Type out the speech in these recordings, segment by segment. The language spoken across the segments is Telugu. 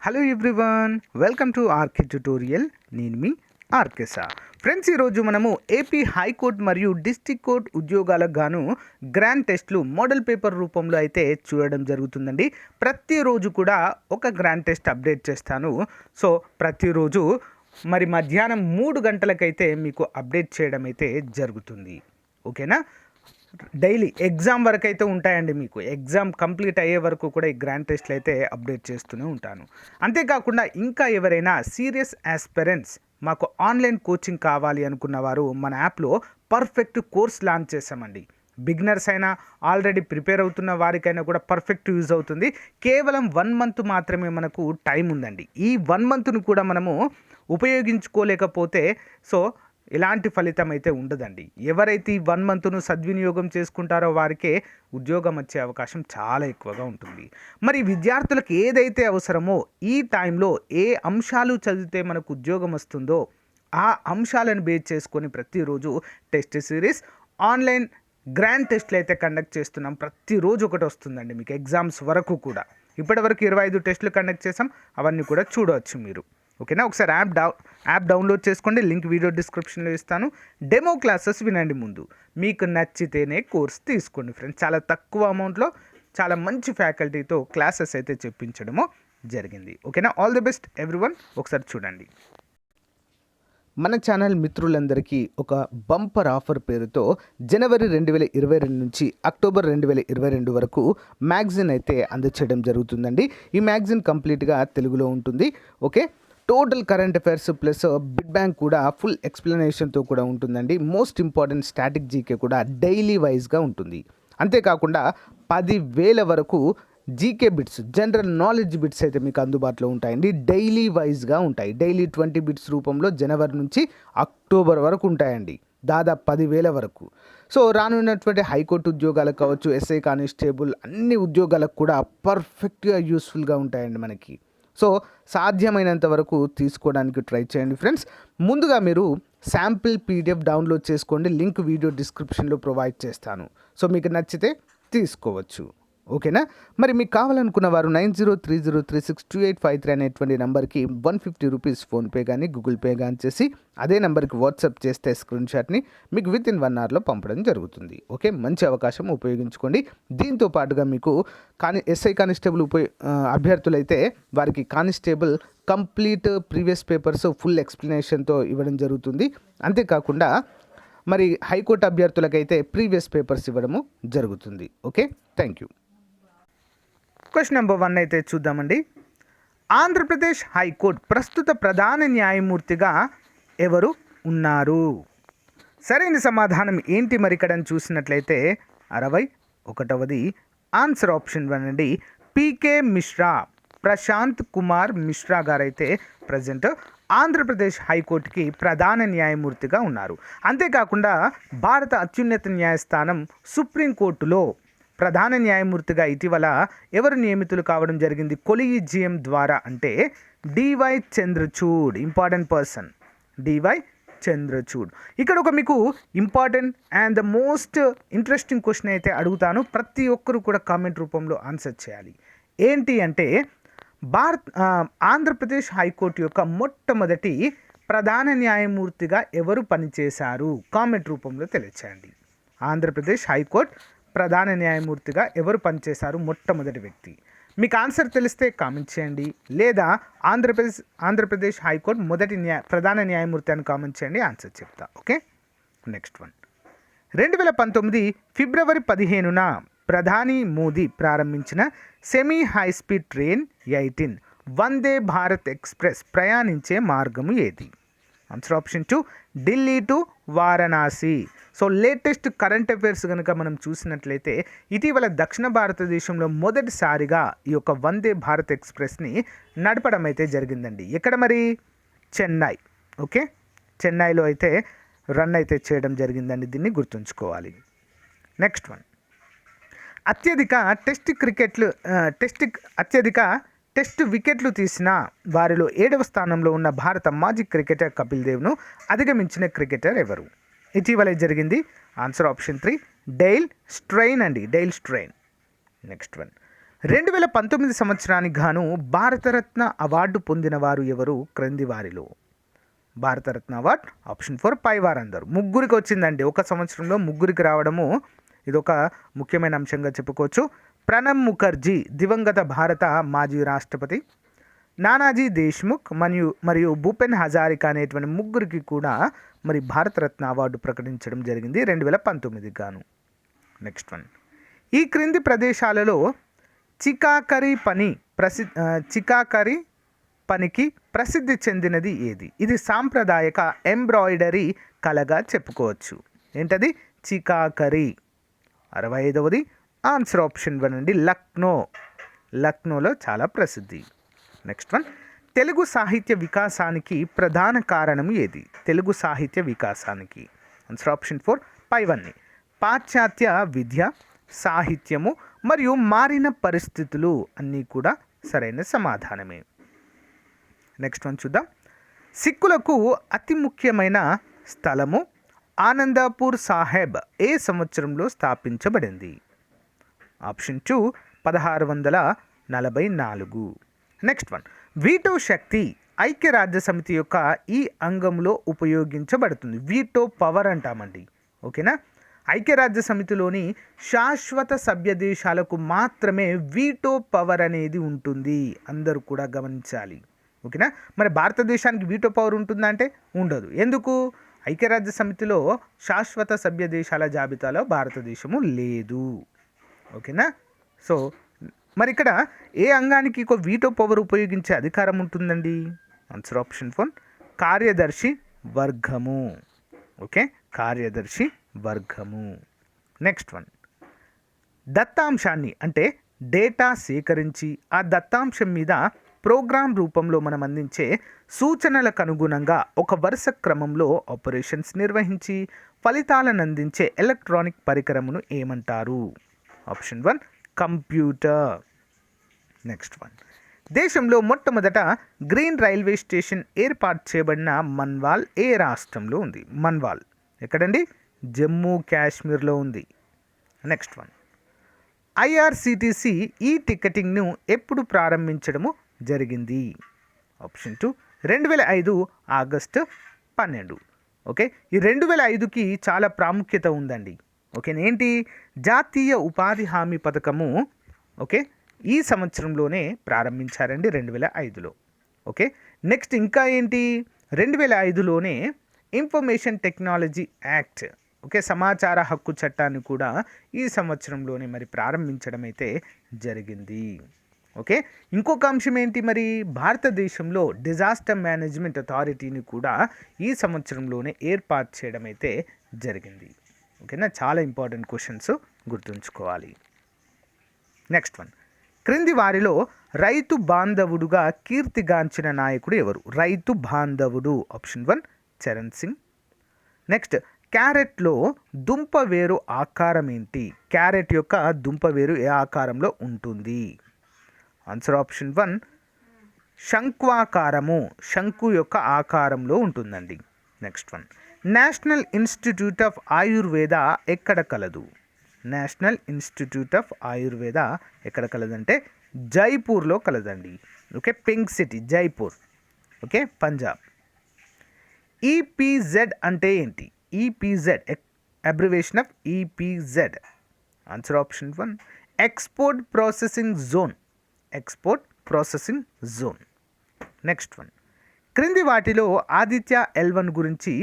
Hello everyone, welcome to RK tutorial. నేను మీ ఆర్కే సార్. ఫ్రెండ్స్, ఈరోజు మనము ఏపీ హైకోర్టు మరియు డిస్ట్రిక్ట్ కోర్ట్ ఉద్యోగాలకు గాను గ్రాండ్ టెస్ట్లు మోడల్ పేపర్ రూపంలో అయితే చూడడం జరుగుతుందండి. ప్రతిరోజు కూడా ఒక గ్రాండ్ టెస్ట్ అప్డేట్ చేస్తాను. సో ప్రతిరోజు మరి మధ్యాహ్నం 3 గంటలకైతే మీకు అప్డేట్ చేయడం అయితే జరుగుతుంది. ఓకేనా? డైలీ ఎగ్జామ్ వరకు అయితే ఉంటాయండి. మీకు ఎగ్జామ్ కంప్లీట్ అయ్యే వరకు కూడా ఈ గ్రాండ్ టెస్ట్లు అయితే అప్డేట్ చేస్తూనే ఉంటాను. అంతేకాకుండా ఇంకా ఎవరైనా సీరియస్ ఆస్పిరెంట్స్ మాకు ఆన్లైన్ కోచింగ్ కావాలి అనుకున్న వారు మన యాప్లో పర్ఫెక్ట్ కోర్స్ లాంచ్ చేసామండి. బిగినర్స్ అయినా ఆల్రెడీ ప్రిపేర్ అవుతున్న వారికైనా కూడా పర్ఫెక్ట్ యూజ్ అవుతుంది. కేవలం 1 మంత్ మాత్రమే మనకు టైం ఉందండి. ఈ 1 మంత్ను కూడా మనము ఉపయోగించుకోలేకపోతే ఎలాంటి ఫలితం అయితే ఉండదండి. ఎవరైతే ఈ 1 మంత్ను సద్వినియోగం చేసుకుంటారో వారికే ఉద్యోగం వచ్చే అవకాశం చాలా ఎక్కువగా ఉంటుంది. మరి విద్యార్థులకు ఏదైతే అవసరమో ఈ టైంలో ఏ అంశాలు చదివితే మనకు ఉద్యోగం వస్తుందో ఆ అంశాలను బేస్ చేసుకొని ప్రతిరోజు టెస్ట్ సిరీస్ ఆన్లైన్ గ్రాండ్ టెస్ట్లు అయితే కండక్ట్ చేస్తున్నాం. ప్రతిరోజు ఒకటి వస్తుందండి మీకు ఎగ్జామ్స్ వరకు కూడా. ఇప్పటివరకు 25 టెస్టులు కండక్ట్ చేసాం. అవన్నీ కూడా చూడవచ్చు మీరు. ఓకేనా? ఒకసారి యాప్ డౌన్లోడ్ చేసుకోండి. లింక్ వీడియో డిస్క్రిప్షన్లో ఇస్తాను. డెమో క్లాసెస్ వినండి ముందు. మీకు నచ్చితేనే కోర్స్ తీసుకోండి ఫ్రెండ్స్. చాలా తక్కువ అమౌంట్లో చాలా మంచి ఫ్యాకల్టీతో క్లాసెస్ అయితే చెప్పించడము జరిగింది. ఓకేనా? All the best everyone. ఒకసారి చూడండి. మన ఛానల్ మిత్రులందరికీ ఒక బంపర్ ఆఫర్ పేరుతో జనవరి 2022 నుంచి అక్టోబర్ 2022 వరకు మ్యాగజిన్ అయితే అందచేయడం జరుగుతుందండి. ఈ మ్యాగజిన్ కంప్లీట్గా తెలుగులో ఉంటుంది. Okay, total current affairs plus bid bank కూడా ఫుల్ ఎక్స్ప్లెనేషన్తో కూడా ఉంటుందండి. మోస్ట్ ఇంపార్టెంట్ స్టాటిక్ జీకే కూడా డైలీ వైజ్గా ఉంటుంది. అంతేకాకుండా 10,000 వరకు GK bits, general knowledge bits అయితే మీకు అందుబాటులో ఉంటాయండి. డైలీ వైజ్గా ఉంటాయి. డైలీ 20 బిట్స్ రూపంలో జనవరి నుంచి అక్టోబర్ వరకు ఉంటాయండి. దాదాపు 10,000 వరకు. రానున్నటువంటి హైకోర్టు ఉద్యోగాలకు కావచ్చు, ఎస్ఐ కానిస్టేబుల్ అన్ని ఉద్యోగాలకు కూడా పర్ఫెక్ట్గా యూస్ఫుల్గా ఉంటాయండి మనకి. సాధ్యమైనంత వరకు తీసుకోవడానికి ట్రై చేయండి ఫ్రెండ్స్. ముందుగా మీరు శాంపిల్ పీడిఎఫ్ డౌన్లోడ్ చేసుకోండి. లింక్ వీడియో డిస్క్రిప్షన్లో ప్రొవైడ్ చేస్తాను. మీకు నచ్చితే తీసుకోవచ్చు. ఓకేనా? మరి మీకు కావాలనుకున్న వారు 9030362853 అనేటువంటి నెంబర్కి 150 రూపీస్ ఫోన్పే కానీ గూగుల్ పే కానీ చేసి అదే నెంబర్కి వాట్సాప్ చేస్తే స్క్రీన్ షాట్ని మీకు వితిన్ 1 అవర్లో పంపడం జరుగుతుంది. ఓకే, మంచి అవకాశం ఉపయోగించుకోండి. దీంతో పాటుగా మీకు ఎస్ఐ కానిస్టేబుల్ అభ్యర్థులైతే వారికి constable complete previous papers full ఎక్స్ప్లెనేషన్తో ఇవ్వడం జరుగుతుంది. అంతేకాకుండా మరి హైకోర్టు అభ్యర్థులకైతే ప్రీవియస్ పేపర్స్ ఇవ్వడము జరుగుతుంది. Okay, thank you. Question number 1 అయితే చూద్దామండి. ఆంధ్రప్రదేశ్ హైకోర్టు ప్రస్తుత ప్రధాన న్యాయమూర్తిగా ఎవరు ఉన్నారు? సరైన సమాధానం ఏంటి మరి ఇక్కడ చూసినట్లయితే 61వ ఆన్సర్ ఆప్షన్ 1 అండి. పీకే మిశ్రా, ప్రశాంత్ కుమార్ మిశ్రా గారైతే ప్రజెంట్ ఆంధ్రప్రదేశ్ హైకోర్టుకి ప్రధాన న్యాయమూర్తిగా ఉన్నారు. అంతేకాకుండా భారత అత్యున్నత న్యాయస్థానం సుప్రీంకోర్టులో ప్రధాన న్యాయమూర్తిగా ఇటీవల ఎవరు నియమితులు కావడం జరిగింది కొలీజియం ద్వారా అంటే DY Chandrachud. Important person DY Chandrachud. ఇక్కడ ఒక మీకు important and the most interesting question అయితే అడుగుతాను. ప్రతి ఒక్కరు కూడా కామెంట్ రూపంలో ఆన్సర్ చేయాలి. ఏంటి అంటే ఆంధ్రప్రదేశ్ హైకోర్టు యొక్క మొట్టమొదటి ప్రధాన న్యాయమూర్తిగా ఎవరు పనిచేశారు? కామెంట్ రూపంలో తెలియచేయండి. ఆంధ్రప్రదేశ్ హైకోర్టు ప్రధాన న్యాయమూర్తిగా ఎవరు పనిచేశారు? మొట్టమొదటి వ్యక్తి. మీకు ఆన్సర్ తెలిస్తే కామెంట్ చేయండి, లేదా ఆంధ్రప్రదేశ్ హైకోర్టు మొదటి ప్రధాన న్యాయమూర్తి అని కామెంట్ చేయండి, ఆన్సర్ చెప్తా. Okay, next one. 2019 ఫిబ్రవరి 15న ప్రధాని మోదీ ప్రారంభించిన semi high speed train 18 Vande Bharat express ప్రయాణించే మార్గము ఏది? Answer option 2 Delhi to Varanasi. Latest current affairs కనుక మనం చూసినట్లయితే ఇటీవల దక్షిణ భారతదేశంలో మొదటిసారిగా ఈ యొక్క వందే భారత్ ఎక్స్ప్రెస్ని నడపడం అయితే జరిగిందండి. ఎక్కడ మరి? చెన్నై. ఓకే, చెన్నైలో అయితే రన్ అయితే చేయడం జరిగిందండి. దీన్ని గుర్తుంచుకోవాలి. Next one. అత్యధిక టెస్ట్ వికెట్లు తీసిన వారిలో 7వ స్థానంలో ఉన్న భారత మాజీ క్రికెటర్ కపిల్ దేవ్ను అధిగమించిన క్రికెటర్ ఎవరు? ఇటీవల జరిగింది. ఆన్సర్ ఆప్షన్ 3 డేల్ స్ట్రెయిన్ అండి. Dale Steyn. Next one. 2019 సంవత్సరానికి గాను భారతరత్న అవార్డు పొందిన వారు ఎవరు క్రింది వారిలో? Bharat Ratna award option 4 పైవారందరూ. ముగ్గురికి వచ్చిందండి, ఒక సంవత్సరంలో ముగ్గురికి రావడము ఇదొక ముఖ్యమైన అంశంగా చెప్పుకోవచ్చు. ప్రణబ్ ముఖర్జీ దివంగత భారత మాజీ రాష్ట్రపతి, నానాజీ దేశ్ముఖ్ మరియు భూపెన్ హజారికా అనేటువంటి ముగ్గురికి కూడా మరి భారతరత్న అవార్డు ప్రకటించడం జరిగింది 2019 గాను. నెక్స్ట్ వన్, ఈ క్రింది ప్రదేశాలలో చికాకరీ పనికి ప్రసిద్ధి చెందినది ఏది? ఇది సాంప్రదాయక ఎంబ్రాయిడరీ కళగా చెప్పుకోవచ్చు. ఏంటది? చికాకరీ. 65వది ఆన్సర్ ఆప్షన్ 1 అండి, లక్నోలో చాలా ప్రసిద్ధి. నెక్స్ట్ వన్, తెలుగు సాహిత్య వికాసానికి ప్రధాన కారణం ఏది? తెలుగు సాహిత్య వికాసానికి ఆన్సర్ ఆప్షన్ 4 పైవన్నీ. పాశ్చాత్య విద్య, సాహిత్యము మరియు మారిన పరిస్థితులు అన్నీ కూడా సరైన సమాధానమే. నెక్స్ట్ వన్ చూద్దాం. సిక్కులకు అతి ముఖ్యమైన స్థలము ఆనందపూర్ సాహెబ్ ఏ సంవత్సరంలో స్థాపించబడింది? ఆప్షన్ 2 1644. నెక్స్ట్ వన్, వీటో శక్తి ఐక్యరాజ్య సమితి యొక్క ఈ అంగంలో ఉపయోగించబడుతుంది. వీటో పవర్ అంటామండి, ఓకేనా. ఐక్యరాజ్య సమితిలోని శాశ్వత సభ్య దేశాలకు మాత్రమే వీటో పవర్ అనేది ఉంటుంది, అందరూ కూడా గమనించాలి, ఓకేనా. మరి భారతదేశానికి వీటో పవర్ ఉంటుందా అంటే ఉండదు. ఎందుకు? ఐక్యరాజ్య సమితిలో శాశ్వత సభ్య దేశాల జాబితాలో భారతదేశము లేదు, ఓకేనా. సో మరి ఇక్కడ ఏ అంగానికి వీటో పవర్ ఉపయోగించే అధికారం ఉంటుందండి? ఆన్సర్ ఆప్షన్ 1 కార్యదర్శి వర్గము, ఓకే, కార్యదర్శి వర్గము. నెక్స్ట్ వన్, దత్తాంశాన్ని అంటే డేటా సేకరించి ఆ దత్తాంశం మీద ప్రోగ్రామ్ రూపంలో మనం అందించే సూచనలకు అనుగుణంగా ఒక వరుస క్రమంలో ఆపరేషన్స్ నిర్వహించి ఫలితాలను అందించే ఎలక్ట్రానిక్ పరికరమును ఏమంటారు? Option 1 computer. నెక్స్ట్ వన్, దేశంలో మొట్టమొదట గ్రీన్ రైల్వే స్టేషన్ ఏర్పాటు చేయబడిన మన్వాల్ ఏ రాష్ట్రంలో ఉంది? మన్వాల్ ఎక్కడండి? జమ్మూ కాశ్మీర్లో ఉంది. నెక్స్ట్ వన్, ఐఆర్సిటిసి ఈ టికెటింగ్ను ఎప్పుడు ప్రారంభించడము జరిగింది? Option 2 2005 August 12. ఓకే, ఈ 2005కి చాలా ప్రాముఖ్యత ఉందండి, ఓకే. ఏంటి? జాతీయ ఉపాధి హామీ పథకము, ఓకే, ఈ సంవత్సరంలోనే ప్రారంభించారండి 2005లో, ఓకే. నెక్స్ట్ ఇంకా ఏంటి? 2005లోనే ఇన్ఫర్మేషన్ టెక్నాలజీ యాక్ట్, ఓకే, సమాచార హక్కు చట్టాన్ని కూడా ఈ సంవత్సరంలోనే మరి ప్రారంభించడం అయితే జరిగింది, ఓకే. ఇంకొక అంశం ఏంటి? మరి భారతదేశంలో డిజాస్టర్ మేనేజ్మెంట్ అథారిటీని కూడా ఈ సంవత్సరంలోనే ఏర్పాటు చేయడం అయితే జరిగింది, ఓకేనా. చాలా ఇంపార్టెంట్ క్వశ్చన్స్ గుర్తుంచుకోవాలి. నెక్స్ట్ వన్, క్రింది వారిలో రైతు బాంధవుడుగా కీర్తిగాంచిన నాయకుడు ఎవరు? రైతు బాంధవుడు ఆప్షన్ 1 చరణ్ సింగ్. నెక్స్ట్, క్యారెట్లో దుంప వేరు ఆకారం ఏంటి? క్యారెట్ యొక్క దుంప వేరు ఏ ఆకారంలో ఉంటుంది? ఆన్సర్ ఆప్షన్ 1 శంక్వాకారము, శంకు యొక్క ఆకారంలో ఉంటుందండి. Next one, national institute of Ayurveda ఎక్కడ కలదు? నేషనల్ ఇన్స్టిట్యూట్ ఆఫ్ ఆయుర్వేద ఎక్కడ కలదంటే జైపూర్లో కలదండి, okay. Pink city Jaipur, okay, Punjab. EPZ అంటే ఏంటి? EPZ abbreviation of EPZ. Answer option 1 export processing zone, export processing zone. Next one, క్రింది వాటిలో ఆదిత్య L1 గురించి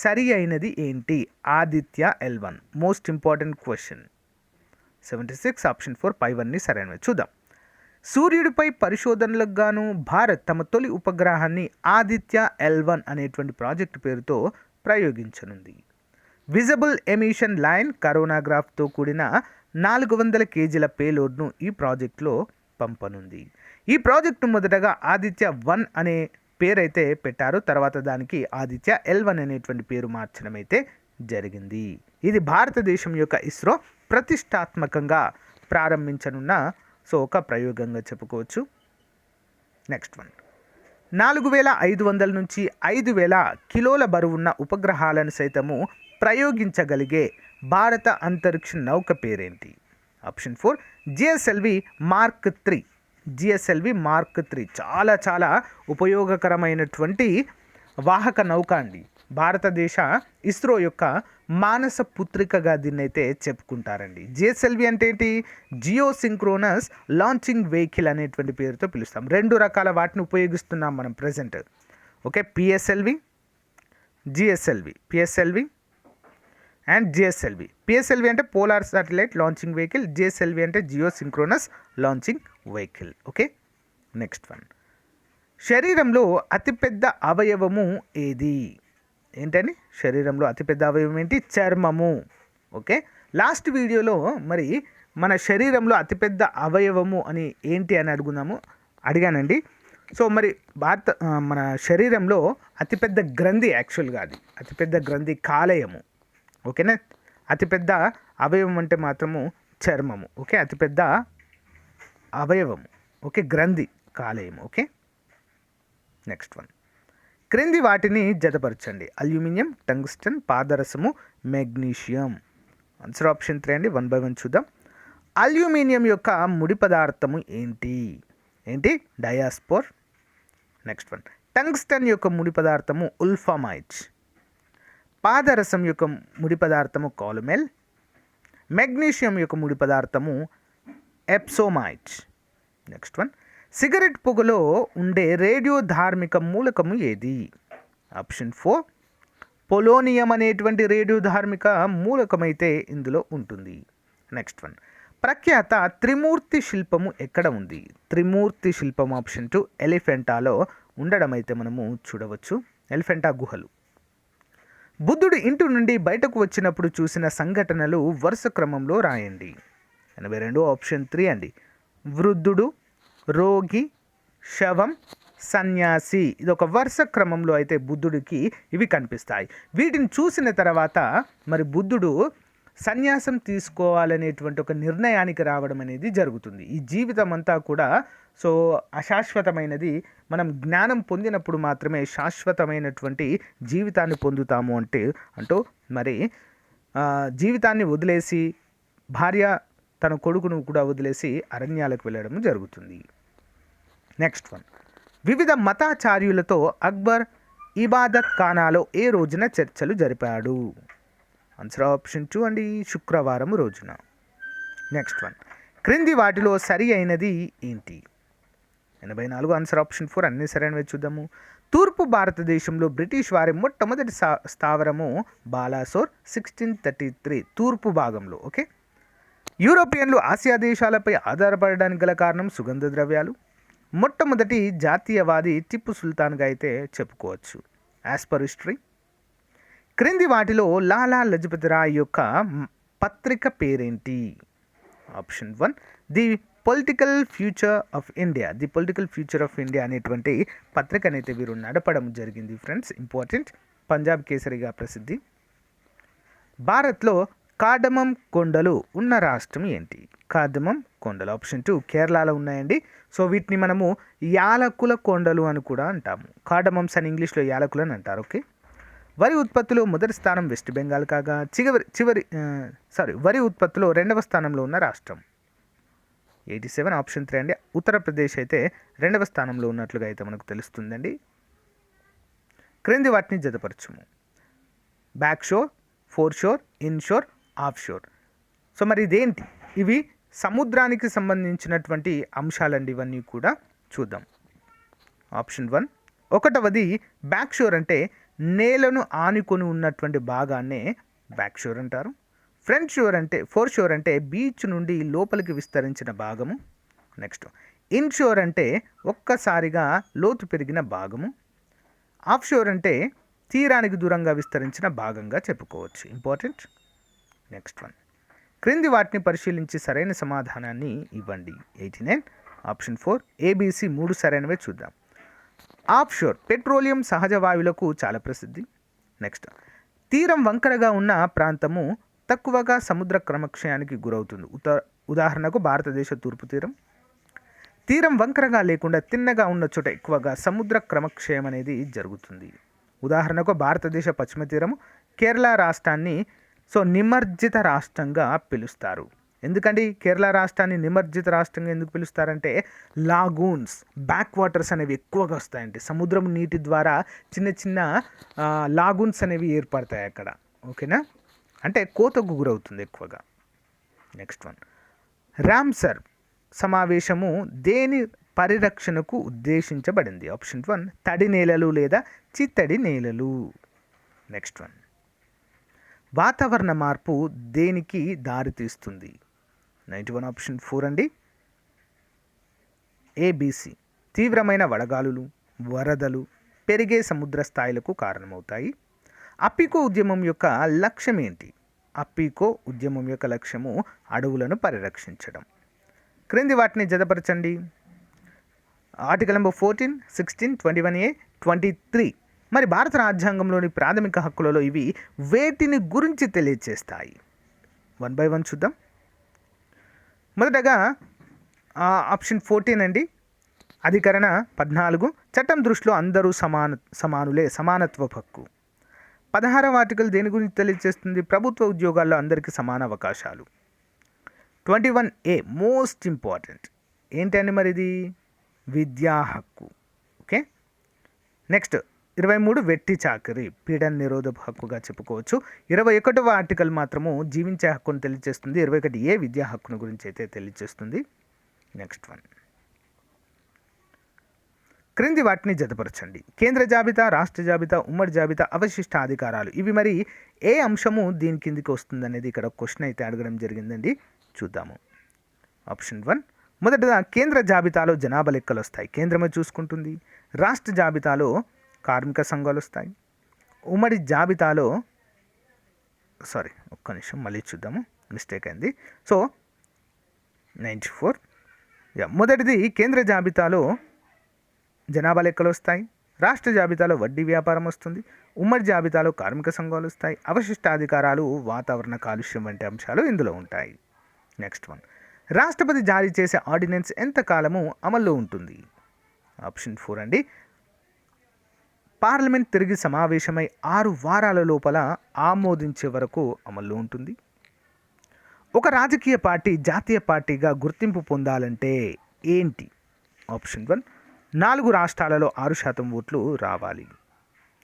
సరి అయినది ఏంటి? Aditya L1 most important question. 76 option 4 పైవన్నీ సరైనవి. చూద్దాం. సూర్యుడిపై పరిశోధనలకు గాను భారత్ తమ తొలి ఉపగ్రహాన్ని ఆదిత్య L1 అనేటువంటి ప్రాజెక్టు పేరుతో ప్రయోగించనుంది. విజిబుల్ ఎమిషన్ లైన్ కరోనాగ్రాఫ్తో కూడిన 400 కేజీల పేలోడ్ను ఈ ప్రాజెక్టులో పంపనుంది. ఈ ప్రాజెక్టు మొదటగా ఆదిత్య 1 అనే పేరైతే పెట్టారు, తర్వాత దానికి ఆదిత్య L1 అనేటువంటి పేరు మార్చడం అయితే జరిగింది. ఇది భారతదేశం యొక్క ఇస్రో ప్రతిష్టాత్మకంగా ప్రారంభించనున్న ఒక ప్రయోగంగా చెప్పుకోవచ్చు. నెక్స్ట్ వన్, 4500 నుంచి 5000 కిలోల బరువున్న ఉపగ్రహాలను సైతము ప్రయోగించగలిగే భారత అంతరిక్ష నౌక పేరేంటి? Option 4 GSLV mark 3. GSLV mark 3 చాలా చాలా ఉపయోగకరమైనటువంటి వాహక నౌక అండి. భారతదేశ ఇస్రో యొక్క మానస పుత్రికగా దీన్ని అయితే చెప్పుకుంటారండి. జిఎస్ఎల్వి అంటే ఏంటి? జియో సింక్రోనస్ లాంచింగ్ వెహికల్ అనేటువంటి పేరుతో పిలుస్తాం. 2 రకాల వాటిని ఉపయోగిస్తున్నాం మనం present. Okay, PSLV, GSLV, PSLV and GSLV. PSLV అంటే polar satellite launching vehicle, GSLV అంటే geosynchronous launching vehicle. Okay, next one. శరీరంలో అతిపెద్ద అవయవము ఏది? ఏంటని? శరీరంలో అతిపెద్ద అవయవం ఏంటి? చర్మము. ఓకే, లాస్ట్ వీడియోలో మరి మన శరీరంలో అతిపెద్ద అవయవము అని ఏంటి అని అడిగానండి. సో మరి మన శరీరంలో అతిపెద్ద గ్రంథి, యాక్చువల్గా అది అతిపెద్ద గ్రంథి కాలేయము. ఓకేనా? అతిపెద్ద అవయవం అంటే మాత్రము చర్మము. ఓకే, అతిపెద్ద అవయవము. ఓకే, గ్రంథి కాలేయము. Okay, next one. క్రింది వాటిని జతపరచండి. అల్యూమినియం, టంగ్స్టన్, పాదరసము, మెగ్నీషియం. ఆన్సర్ ఆప్షన్ 3 అండి. 1 by 1 చూద్దాం. అల్యూమినియం యొక్క ముడి పదార్థము ఏంటి? డయాస్పోర్. Next one. టంగ్స్టన్ యొక్క ముడి పదార్థము ఉల్ఫామైట్. పాదరసం యొక్క ముడి పదార్థము కాలుమెల్. మెగ్నీషియం యొక్క ముడి పదార్థము ఎప్సోమైట్. Next one. సిగరెట్ పొగలో ఉండే రేడియో ధార్మిక మూలకము ఏది? ఆప్షన్ 4 పొలోనియం అనేటువంటి రేడియో ధార్మిక మూలకమైతే ఇందులో ఉంటుంది. Next one. ప్రఖ్యాత త్రిమూర్తి శిల్పము ఎక్కడ ఉంది? త్రిమూర్తి శిల్పం ఆప్షన్ 2 ఎలిఫెంటాలో ఉండడం అయితే మనము చూడవచ్చు. ఎలిఫెంటా గుహలు. బుద్ధుడు ఇంటి నుండి బయటకు వచ్చినప్పుడు చూసిన సంఘటనలు వరుస క్రమంలో రాయండి. 82 ఆప్షన్ 3 అండి. వృద్ధుడు, రోగి, శవం, సన్యాసి. ఇది ఒక వరుస క్రమంలో అయితే బుద్ధుడికి ఇవి కనిపిస్తాయి. వీటిని చూసిన తర్వాత మరి బుద్ధుడు సన్యాసం తీసుకోవాలనేటువంటి ఒక నిర్ణయానికి రావడం అనేది జరుగుతుంది. ఈ జీవితం అంతా కూడా సో అశాశ్వతమైనది. మనం జ్ఞానం పొందినప్పుడు మాత్రమే శాశ్వతమైనటువంటి జీవితాన్ని పొందుతాము అంటూ మరి జీవితాన్ని వదిలేసి భార్య తన కొడుకును కూడా వదిలేసి అరణ్యాలకు వెళ్ళడం జరుగుతుంది. Next one. వివిధ మతాచార్యులతో అక్బర్ ఇబాదత్ ఖానాలో ఏ రోజున చర్చలు జరిపాడు? ఆన్సర్ ఆప్షన్ 2 అండి. శుక్రవారం రోజున. Next one. క్రింది వాటిలో సరి అయినది ఏంటి? 84 ఆన్సర్ ఆప్షన్ 4 అన్ని సరైనవి చూద్దాము. తూర్పు భారతదేశంలో బ్రిటిష్ వారి మొట్టమొదటి స్థావరము బాలాసోర్ 1633 తూర్పు భాగంలో. ఓకే, యూరోపియన్లు ఆసియా దేశాలపై ఆధారపడడానికి గల కారణం సుగంధ ద్రవ్యాలు. మొట్టమొదటి జాతీయవాది టిప్పు సుల్తాన్గా అయితే చెప్పుకోవచ్చు యాజ్ పర్ హిస్టరీ. క్రింది వాటిలో లాలా లజపతి రాయ్ యొక్క పత్రిక పేరేంటి? Option 1 the political future of India. The political future of India అనేటువంటి పత్రికనైతే వీరు నడపడం జరిగింది ఫ్రెండ్స్. ఇంపార్టెంట్. పంజాబ్ కేసరిగా ప్రసిద్ధి. భారత్లో కార్డమం కొండలు ఉన్న రాష్ట్రం ఏంటి? కార్డమం కొండలు ఆప్షన్ 2 కేరళలో ఉన్నాయండి. సో వీటిని మనము యాలకుల కొండలు అని కూడా అంటాము. కార్డమమ్స్ అని ఇంగ్లీష్లో యాలకులు అని అంటారు. ఓకే, వరి ఉత్పత్తిలో మొదటి స్థానం వెస్ట్ బెంగాల్ కాగా వరి ఉత్పత్తిలో 2వ స్థానంలో ఉన్న రాష్ట్రం 87 ఆప్షన్ 3 అండి. ఉత్తరప్రదేశ్ అయితే 2వ స్థానంలో ఉన్నట్లుగా అయితే మనకు తెలుస్తుందండి. క్రింది వాటిని జతపరచుము. Back shore, fore shore, in shore, off shore. So మరి ఇదేంటి? ఇవి సముద్రానికి సంబంధించినటువంటి అంశాలండి. ఇవన్నీ కూడా చూద్దాం. ఆప్షన్ 1 ఒకటవది బ్యాక్ షోర్ అంటే నేలను ఆనుకొని ఉన్నటువంటి భాగాన్నే బ్యాక్ షోర్ అంటారు. ఫ్రంట్ షోర్ అంటే ఫోర్ షోర్ అంటే బీచ్ నుండి లోపలికి విస్తరించిన భాగము. నెక్స్ట్ ఇన్ షోర్ అంటే ఒక్కసారిగా లోతు పెరిగిన భాగము. ఆఫ్ షోర్ అంటే తీరానికి దూరంగా విస్తరించిన భాగంగా చెప్పుకోవచ్చు. ఇంపార్టెంట్. Next one. క్రింది వాటిని పరిశీలించి సరైన సమాధానాన్ని ఇవ్వండి. 89 ఆప్షన్ 4 ABC 3 సరైనవే చూద్దాం. ఆఫ్ షోర్ పెట్రోలియం సహజ వాయువులకు చాలా ప్రసిద్ధి. నెక్స్ట్ తీరం వంకరగా ఉన్న ప్రాంతము తక్కువగా సముద్ర క్రమక్షయానికి గురవుతుంది. ఉదాహరణకు భారతదేశ తూర్పు తీరం. తీరం వంకరగా లేకుండా తిన్నగా ఉన్న చోట ఎక్కువగా సముద్ర క్రమక్షయం అనేది జరుగుతుంది. ఉదాహరణకు భారతదేశ పశ్చిమ తీరము, కేరళ రాష్ట్రాన్ని నిమజ్జిత రాష్ట్రంగా పిలుస్తారు. ఎందుకండి కేరళ రాష్ట్రాన్ని నిమజ్జిత రాష్ట్రంగా ఎందుకు పిలుస్తారంటే లాగూన్స్, బ్యాక్ వాటర్స్ అనేవి ఎక్కువగా వస్తాయండి. సముద్రం నీటి ద్వారా చిన్న చిన్న లాగూన్స్ అనేవి ఏర్పడతాయి అక్కడ. ఓకేనా, అంటే కోతకు గురవుతుంది ఎక్కువగా. నెక్స్ట్ వన్, రామ్సర్ సమావేశము దేని పరిరక్షణకు ఉద్దేశించబడింది? ఆప్షన్ 1 తడి నేలలు లేదా చిత్తడి నేలలు. నెక్స్ట్ వన్, వాతావరణ మార్పు దేనికి దారితీస్తుంది? 91 ఆప్షన్ 4 అండి. ఏబిసి తీవ్రమైన వడగాలులు, వరదలు, పెరిగే సముద్ర స్థాయిలకు కారణమవుతాయి. అప్పికో ఉద్యమం యొక్క లక్ష్యం ఏంటి? అప్పికో ఉద్యమం యొక్క లక్ష్యము అడవులను పరిరక్షించడం. క్రింది వాటిని జతపరచండి. Article number 14, 16, 21A, 23. మరి భారత రాజ్యాంగంలోని ప్రాథమిక హక్కులలో ఇవి వేటిని గురించి తెలియచేస్తాయి? 1 by 1 చూద్దాం. మొదటగా ఆప్షన్ 14 అండి. అధికరణ 14 చట్టం దృష్టిలో అందరూ సమానులే, సమానత్వ హక్కు. 16వ ఆర్టికల్ దేని గురించి తెలియజేస్తుంది? ప్రభుత్వ ఉద్యోగాల్లో అందరికీ సమాన అవకాశాలు. 21A మోస్ట్ ఇంపార్టెంట్ ఏంటండి మరి ఇది? విద్యా హక్కు. ఓకే. నెక్స్ట్ 23 వెట్టి చాకరీ, పీడన నిరోధక హక్కుగా చెప్పుకోవచ్చు. 21వ ఆర్టికల్ మాత్రము జీవించే హక్కును తెలియజేస్తుంది. 21A విద్యా హక్కును గురించి అయితే తెలియజేస్తుంది. నెక్స్ట్ వన్, క్రింది వాటిని జతపరచండి. కేంద్ర జాబితా, రాష్ట్ర జాబితా, ఉమ్మడి జాబితా, అవశిష్ట అధికారాలు. ఇవి మరి ఏ అంశము దీని కిందికి వస్తుంది అనేది ఇక్కడ క్వశ్చన్ అయితే అడగడం జరిగిందండి. చూద్దాము. ఆప్షన్ 1, మొదటగా కేంద్ర జాబితాలో జనాభా లెక్కలు వస్తాయి, కేంద్రమే చూసుకుంటుంది. రాష్ట్ర జాబితాలో కార్మిక సంఘాలు వస్తాయి. ఉమ్మడి జాబితాలో ఒక్క నిమిషం మళ్ళీ చూద్దాము, మిస్టేక్ అయింది. సో 94, మొదటిది కేంద్ర జాబితాలో జనాభా లెక్కలు వస్తాయి, రాష్ట్ర జాబితాలో వడ్డీ వ్యాపారం వస్తుంది, ఉమ్మడి జాబితాలో కార్మిక సంఘాలు వస్తాయి, అవశిష్టాధికారాలు, వాతావరణ కాలుష్యం వంటి అంశాలు ఇందులో ఉంటాయి. నెక్స్ట్ వన్, రాష్ట్రపతి జారీ చేసే ఆర్డినెన్స్ ఎంతకాలము అమల్లో ఉంటుంది? ఆప్షన్ 4 అండి. పార్లమెంట్ తిరిగి సమావేశమై 6 వారాల లోపల ఆమోదించే వరకు అమల్లో ఉంటుంది. ఒక రాజకీయ పార్టీ జాతీయ పార్టీగా గుర్తింపు పొందాలంటే ఏంటి? ఆప్షన్ 1, 4 రాష్ట్రాలలో 6% ఓట్లు రావాలి.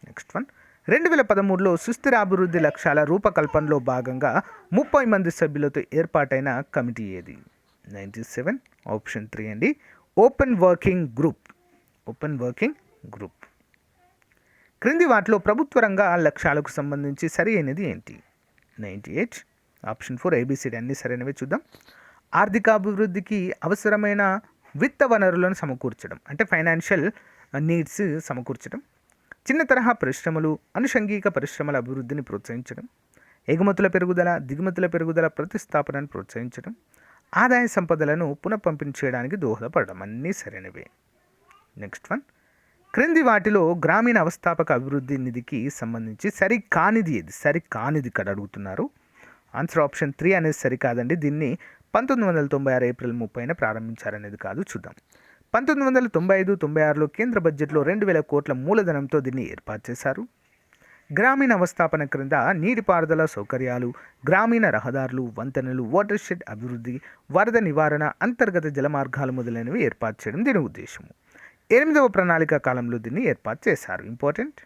నెక్స్ట్ వన్, 2013లో సుస్థిర అభివృద్ధి లక్ష్యాల రూపకల్పనలో భాగంగా 30 మంది సభ్యులతో ఏర్పాటైన కమిటీ ఏది? 97 ఆప్షన్ 3 అండి. Open working group. క్రింది వాటిలో ప్రభుత్వ రంగ లక్ష్యాలకు సంబంధించి సరి అయినది ఏంటి? 98 ఆప్షన్ 4 ABCD అన్ని సరైనవి. చూద్దాం. ఆర్థిక అభివృద్ధికి అవసరమైన విత్త వనరులను సమకూర్చడం, అంటే ఫైనాన్షియల్ నీడ్స్ సమకూర్చడం. చిన్న తరహా పరిశ్రమలు, అనుషంగిక పరిశ్రమల అభివృద్ధిని ప్రోత్సహించడం. ఎగుమతుల పెరుగుదల, దిగుమతుల పెరుగుదల, ప్రతిస్థాపనను ప్రోత్సహించడం. ఆదాయ సంపదలను పునఃపంపిణీ చేయడానికి దోహదపడడం. అన్నీ సరైనవే. నెక్స్ట్ వన్, క్రింది వాటిలో గ్రామీణ అవస్థాపక అభివృద్ధి నిధికి సంబంధించి సరికానిది ఏది? సరికానిది ఇక్కడ అడుగుతున్నారు. ఆన్సర్ ఆప్షన్ 3 అనేది సరికాదండి. దీన్ని 1996 ఏప్రిల్ 30న ప్రారంభించారనేది కాదు. చూద్దాం. 1995-96లో కేంద్ర బడ్జెట్లో 2000 కోట్ల మూలధనంతో దీన్ని ఏర్పాటు చేశారు. గ్రామీణ అవస్థాపన క్రింద నీటిపారుదల సౌకర్యాలు, గ్రామీణ రహదారులు, వంతెనలు, వాటర్ షెడ్ అభివృద్ధి, వరద నివారణ, అంతర్గత జలమార్గాలు మొదలైనవి ఏర్పాటు చేయడం దీని ఉద్దేశము. 8వ ప్రణాళిక కాలంలో దీన్ని ఏర్పాటు చేశారు. ఇంపార్టెంట్.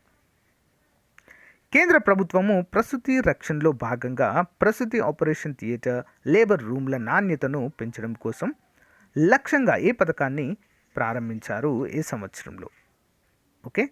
కేంద్ర ప్రభుత్వము ప్రసూతి రక్షణలో భాగంగా ప్రసూతి ఆపరేషన్ థియేటర్, లేబర్ రూమ్ల నాణ్యతను పెంచడం కోసం లక్ష్యంగా ఏ పథకాన్ని ప్రారంభించారు? ఏ సంవత్సరంలో? ఓకే,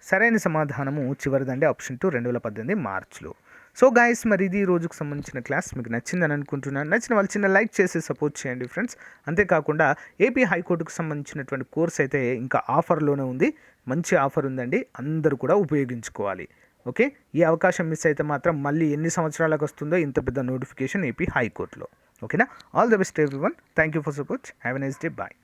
సరైన సమాధానము చివరిదండి. ఆప్షన్ 2 2018 మార్చ్లో. సో గాయస్, మరి ఇది రోజుకు సంబంధించిన క్లాస్ మీకు నచ్చిందని అనుకుంటున్నాను. నచ్చిన వాళ్ళు చిన్న లైక్ చేసి సపోర్ట్ చేయండి ఫ్రెండ్స్. అంతేకాకుండా ఏపీ హైకోర్టుకు సంబంధించినటువంటి కోర్స్ అయితే ఇంకా ఆఫర్లోనే ఉంది. మంచి ఆఫర్ ఉందండి, అందరూ కూడా ఉపయోగించుకోవాలి. ఓకే, ఈ అవకాశం మిస్ అయితే మాత్రం మళ్ళీ ఎన్ని సంవత్సరాలకు వస్తుందో ఇంత పెద్ద నోటిఫికేషన్ ఏపీ హైకోర్టులో. ఓకేనా? All the best everyone. Thank you for support. Have a nice day. Bye.